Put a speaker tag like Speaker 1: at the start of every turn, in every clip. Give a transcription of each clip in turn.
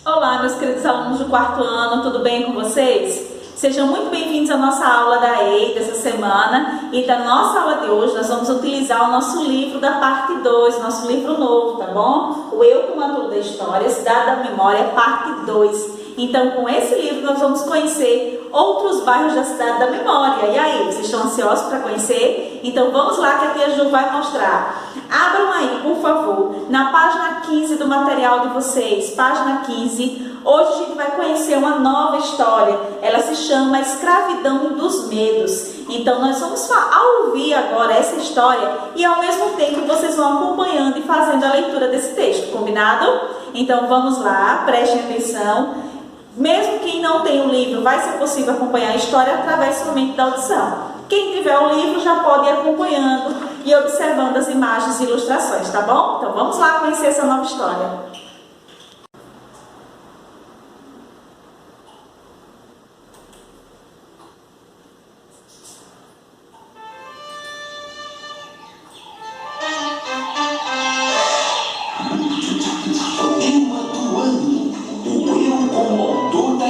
Speaker 1: Olá, meus queridos alunos do quarto ano, tudo bem com vocês? Sejam muito bem-vindos à nossa aula da EI dessa semana. E da nossa aula de hoje nós vamos utilizar o nosso livro da parte 2, nosso livro novo, tá bom? O Eu como Ator da História, Cidade da Memória, parte 2. Então, com esse livro nós vamos conhecer outros bairros da Cidade da Memória. E aí, vocês estão ansiosos para conhecer? Então vamos lá que a tia Ju vai mostrar. Abram aí, por favor, na página 15 do material de vocês, página 15. Hoje a gente vai conhecer uma nova história. Ela se chama Escravidão dos Medos. Então nós vamos ouvir agora essa história e ao mesmo tempo vocês vão acompanhando e fazendo a leitura desse texto, combinado? Então vamos lá, prestem atenção. Mesmo quem não tem o livro, vai ser possível acompanhar a história através somente da audição. Quem tiver o livro já pode ir acompanhando e observando as imagens e ilustrações, tá bom? Então vamos lá conhecer essa nova história.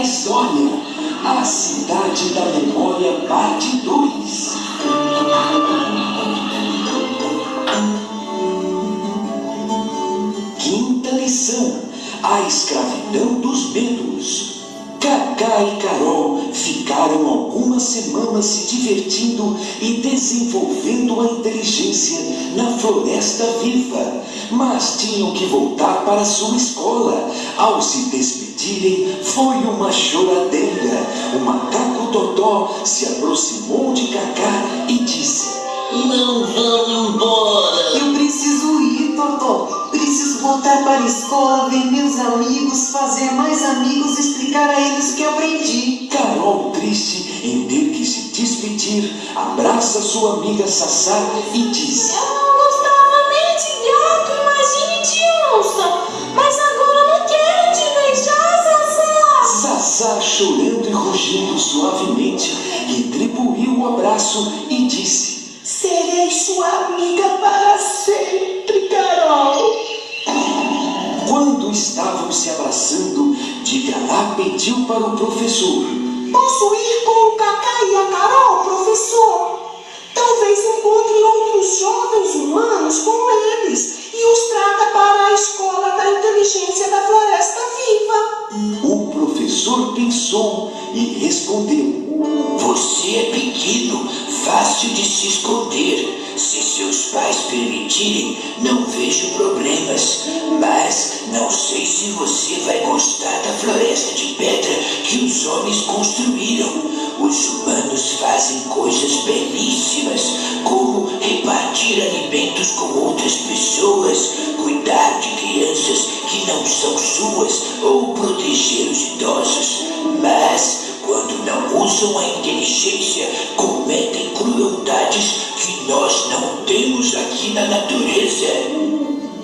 Speaker 2: História, a Cidade da Memória, parte 2. Quinta lição, a escravidão dos medos. Cacá e Carol ficaram algumas semanas se divertindo e desenvolvendo a inteligência na Floresta Viva, mas tinham que voltar para sua escola. Ao se despedirem, foi uma choradeira. O macaco Totó se aproximou de Cacá e disse:
Speaker 3: "Não vão embora."
Speaker 4: "Eu preciso ir, Totó. Preciso voltar para a escola, ver meus amigos, fazer mais amigos e explicar a eles o que aprendi."
Speaker 2: Carol, triste em ter que se despedir, abraça sua amiga Sassá e diz:
Speaker 5: "Eu não gostava nem de gato, imagine de onça. Mas agora não quero te deixar, Sassá."
Speaker 2: Sassá, chorando e rugindo suavemente, retribuiu o abraço e disse:
Speaker 4: "Serei sua amiga para sempre, Carol."
Speaker 2: Quando estavam se abraçando, Digará pediu para o professor:
Speaker 4: "Posso ir com o Cacá e a Carol, professor? Talvez encontre outros jovens humanos como eles e os traga para a escola da inteligência da Floresta Viva."
Speaker 2: O professor pensou e respondeu:
Speaker 3: "Você é pequeno, fácil de se esconder. Se seus pais permitirem, não vejo problemas. Mas não sei se você vai gostar da floresta de pedra que os homens construíram. Os humanos fazem coisas belíssimas, como repartir alimentos com outras pessoas, cuidar de crianças que não são suas ou proteger os idosos. Mas quando não usam a inteligência, cometem crueldades que nós não temos aqui na natureza."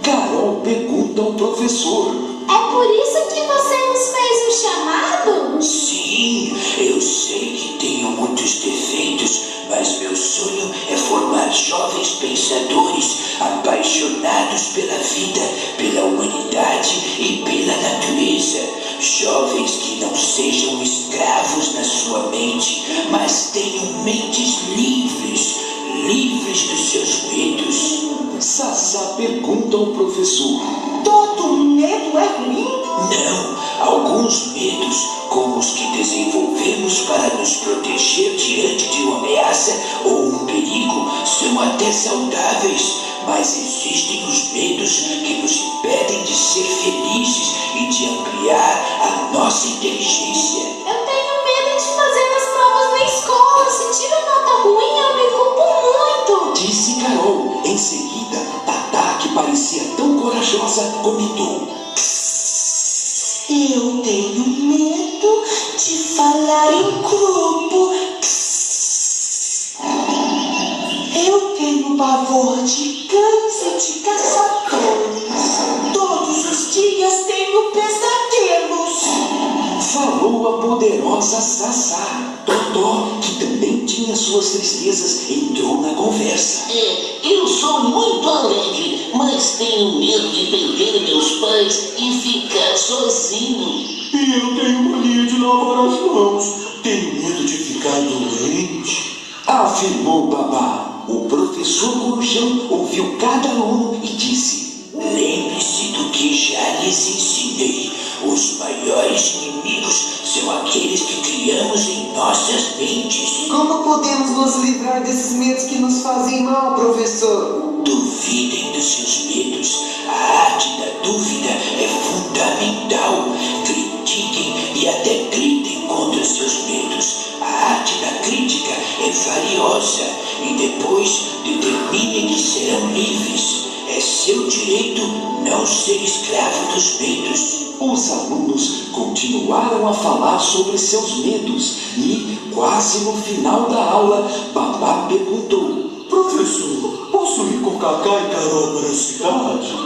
Speaker 2: Carol pergunta ao professor:
Speaker 5: "É por isso que você nos fez um chamado?"
Speaker 3: "Sim, eu sei que tenho muitos defeitos, mas meu sonho é formar jovens pensadores, apaixonados pela vida, pela humanidade e pela natureza. Jovens que não sejam escravos na sua mente, mas tenham mentes livres, livres dos seus medos."
Speaker 2: Sassá pergunta ao professor:
Speaker 4: "Todo medo é ruim?"
Speaker 3: "Não, alguns medos, como os que desenvolvemos para nos proteger diante de uma ameaça ou um perigo, são até saudáveis. Mas existem os medos que nos impedem de ser felizes e de ampliar a nossa inteligência."
Speaker 5: "Eu tenho medo de fazer as provas na escola. Se tiro nota ruim, eu me culpo muito."
Speaker 2: Disse Carol. Em seguida, Tatá, que parecia tão corajosa, comentou:
Speaker 4: "Eu tenho medo de falar em grupo. Eu tenho pavor de cães e de caçadores. Todos os dias tenho pesadelos."
Speaker 2: Falou a poderosa Sassá. Totó, que também tinha suas tristezas, entrou na conversa.
Speaker 3: Eu sou muito alegre, mas tenho medo de perder meus pais e ficar sozinho.
Speaker 2: E eu tenho mania de lavar as mãos. Tenho medo de ficar doente, afirmou Babá. O professor Corujão ouviu cada aluno e disse:
Speaker 3: lembre-se do que já lhes ensinei. Os maiores inimigos são aqueles que criamos em nossas mentes.
Speaker 4: Como podemos nos livrar desses medos que nos fazem mal, professor?
Speaker 3: Duvidem dos seus medos. A arte da dúvida é fundamental. Critiquem e até gritem contra seus medos. A arte da crítica é valiosa. E depois determinem que serão livres. É seu direito não ser escravo dos medos.
Speaker 2: Os alunos continuaram a falar sobre seus medos e, quase no final da aula, Babá perguntou: professor, posso ir com Cacá e Carol para a cidade?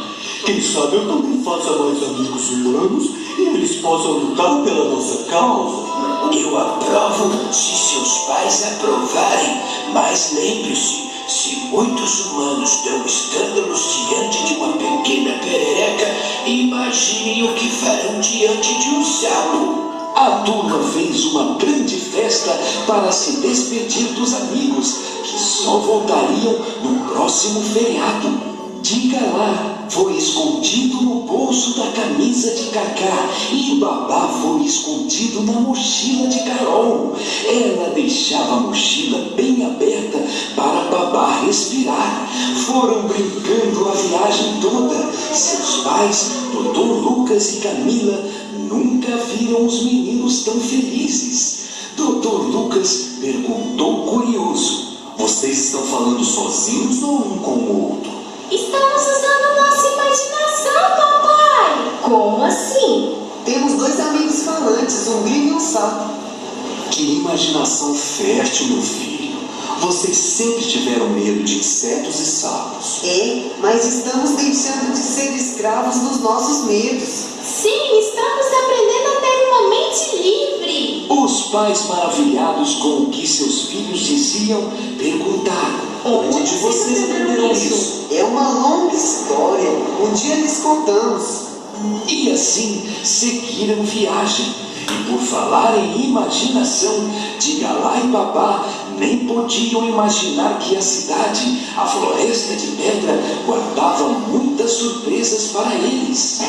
Speaker 2: Quem sabe eu também faça mais amigos humanos e eles possam lutar pela nossa causa.
Speaker 3: Eu aprovo se seus pais aprovarem, mas lembre-se, se muitos humanos dão escândalos diante de uma pequena perereca, imaginem o que farão diante de um sapo.
Speaker 2: A turma fez uma grande festa para se despedir dos amigos, que só voltariam no próximo feriado. Diga lá foi escondido no bolso da camisa de Cacá e Babá foi escondido na mochila de Carol. Ela deixava a mochila bem aberta para Babá respirar. Foram brincando a viagem toda. Seus pais, Dr. Lucas e Camila, nunca viram os meninos tão felizes. Dr. Lucas perguntou curioso: vocês estão falando sozinhos ou um com o outro?
Speaker 5: Estamos usando nossa imaginação, papai. Como assim?
Speaker 4: Temos dois amigos falantes, um grilo e um sapo.
Speaker 2: Que imaginação fértil, meu filho. Vocês sempre tiveram medo de insetos e sapos.
Speaker 4: É, mas estamos deixando de ser escravos dos nossos medos.
Speaker 5: Sim, estamos aprendendo a ter uma mente livre.
Speaker 2: Os pais, maravilhados com o que seus filhos diziam, perguntaram:
Speaker 4: onde vocês aprenderam isso? É uma longa história. Um dia lhes contamos.
Speaker 2: E assim seguiram viagem. E por falar em imaginação, Digalá e Babá nem podiam imaginar que a cidade, a floresta de pedra, guardava muitas surpresas para eles.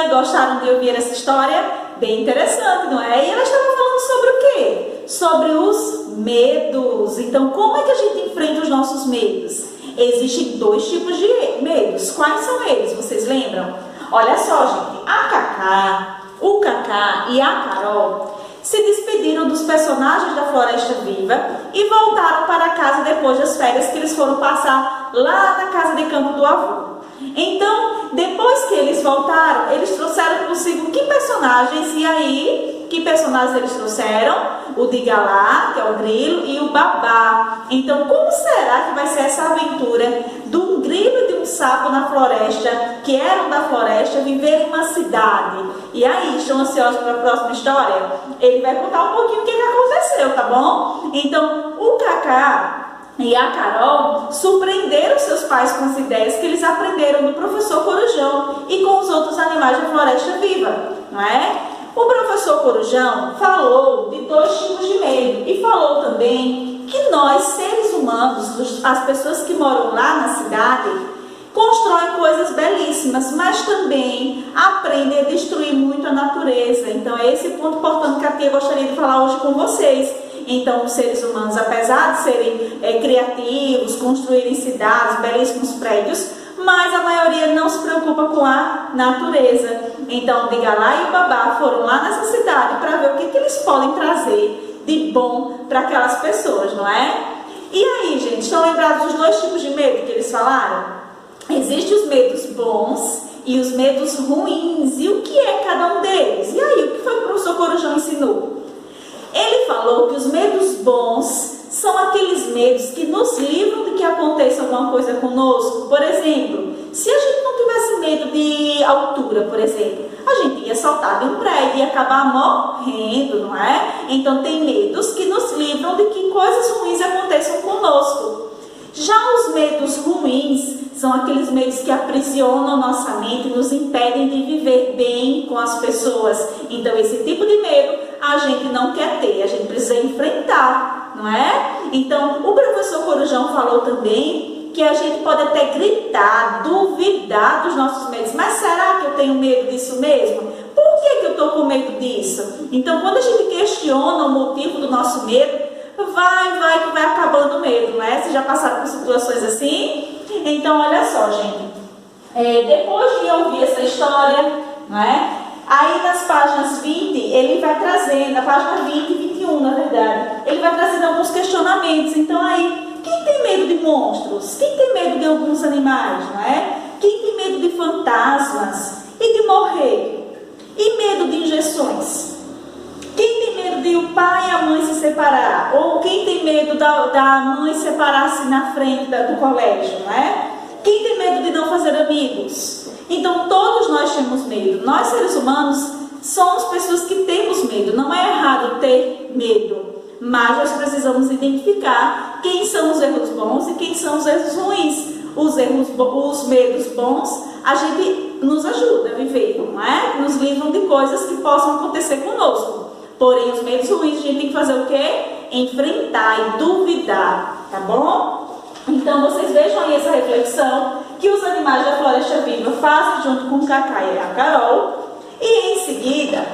Speaker 1: Gostaram de ouvir essa história? Bem interessante, não é? E ela estava falando sobre o quê? Sobre os medos. Então, como é que a gente enfrenta os nossos medos? Existem dois tipos de medos. Quais são eles? Vocês lembram? Olha só, gente. A Cacá, o Cacá e a Carol se despediram dos personagens da Floresta Viva e voltaram para casa depois das férias que eles foram passar lá na casa de campo do avô. Então, depois que eles voltaram, eles trouxeram consigo que personagens? E aí, que personagens eles trouxeram? O Digalá, que é o grilo, e o Babá. Então, como será que vai ser essa aventura de um grilo e de um sapo na floresta, que eram da floresta, viver em uma cidade? E aí, estão ansiosos para a próxima história? Ele vai contar um pouquinho o que aconteceu, tá bom? Então, o Cacá e a Carol surpreenderam seus pais com as ideias que eles aprenderam do professor Corujão e com os outros animais da Floresta Viva, não é? O professor Corujão falou de dois tipos de medo e falou também que nós, seres humanos, as pessoas que moram lá na cidade, constroem coisas belíssimas, mas também aprendem a destruir muito a natureza. Então é esse ponto importante que a tia gostaria de falar hoje com vocês. Então, os seres humanos, apesar de serem criativos, construírem cidades, belíssimos prédios, mas a maioria não se preocupa com a natureza. Então, o Digalá e o Babá foram lá nessa cidade para ver o que eles podem trazer de bom para aquelas pessoas, não é? E aí, gente, estão lembrados dos dois tipos de medo que eles falaram? existem os medos bons e os medos ruins. E o que é cada um deles? E aí, o que foi que o professor Corujão ensinou? Ele falou que os medos bons são aqueles medos que nos livram de que aconteça alguma coisa conosco. Por exemplo, se a gente não tivesse medo de altura, por exemplo, a gente ia saltar de um prédio e acabar morrendo, não é? Então tem medos que nos livram de que coisas ruins aconteçam conosco. Já os medos ruins são aqueles medos que aprisionam nossa mente e nos impedem de viver bem com as pessoas. Então esse tipo de medo a gente não quer ter, a gente precisa enfrentar, não é? Então o professor Corujão falou também que a gente pode até gritar, duvidar dos nossos medos. Mas será que eu tenho medo disso mesmo? Por que eu estou com medo disso? Então quando a gente questiona o motivo do nosso medo, vai que vai acabando o medo, não é? Vocês já passaram por situações assim? Então, olha só, gente. Depois de ouvir essa história, não é? Aí nas páginas 20, ele vai trazendo, na página 20 e 21, na verdade, ele vai trazendo alguns questionamentos. Então, aí, quem tem medo de monstros? Quem tem medo de alguns animais, não é? Quem tem medo de fantasmas e de morrer? E medo de injeções? Quem tem medo de o pai e a mãe se separar? Ou quem tem medo da mãe separar-se na frente do colégio, não é? Quem tem medo de não fazer amigos? Então, todos nós temos medo. Nós, seres humanos, somos pessoas que temos medo. Não é errado ter medo. Mas nós precisamos identificar quem são os erros bons e quem são os erros ruins. Os medos bons, a gente nos ajuda a viver, não é? Nos livram de coisas que possam acontecer conosco. Porém, os medos ruins, a gente tem que fazer o quê? Enfrentar e duvidar, tá bom? Então, vocês vejam aí essa reflexão que os animais da Floresta Viva fazem junto com o Cacá e a Carol. E em seguida,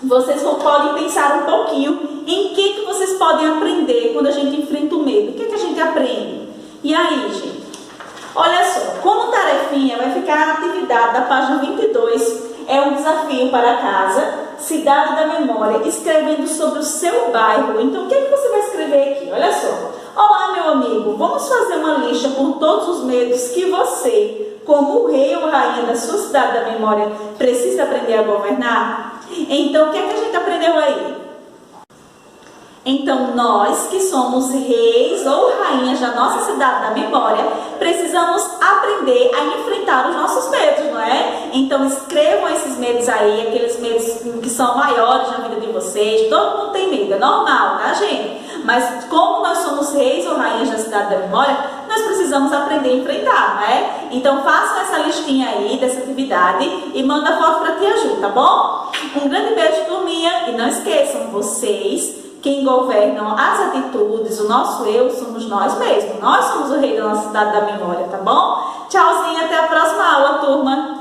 Speaker 1: vocês podem pensar um pouquinho em que vocês podem aprender quando a gente enfrenta o medo. O que a gente aprende? E aí, gente? Olha só, como tarefinha vai ficar a atividade da página 22, é um desafio para casa, cidade da memória, escrevendo sobre o seu bairro. Então, o que você vai escrever aqui? Olha só. Olá, meu amigo, vamos fazer uma lista com todos os medos que você, como o rei ou rainha da sua cidade da memória, precisa aprender a governar? Então, o que a gente aprendeu aí? Então, nós que somos reis ou rainhas da nossa cidade da memória, precisamos aprender a enfrentar os nossos medos, não é? Então, escrevam esses medos aí, aqueles medos que são maiores na vida de vocês. Todo mundo tem medo, é normal, tá, gente? Mas como nós somos reis ou rainhas da cidade da memória, nós precisamos aprender a enfrentar, não é? Então, façam essa listinha aí dessa atividade e manda foto para tia Ju, tá bom? Um grande beijo, turminha, e não esqueçam, vocês quem governam as atitudes, o nosso eu, somos nós mesmos. Nós somos o rei da nossa cidade da memória, tá bom? Tchauzinho, até a próxima aula, turma!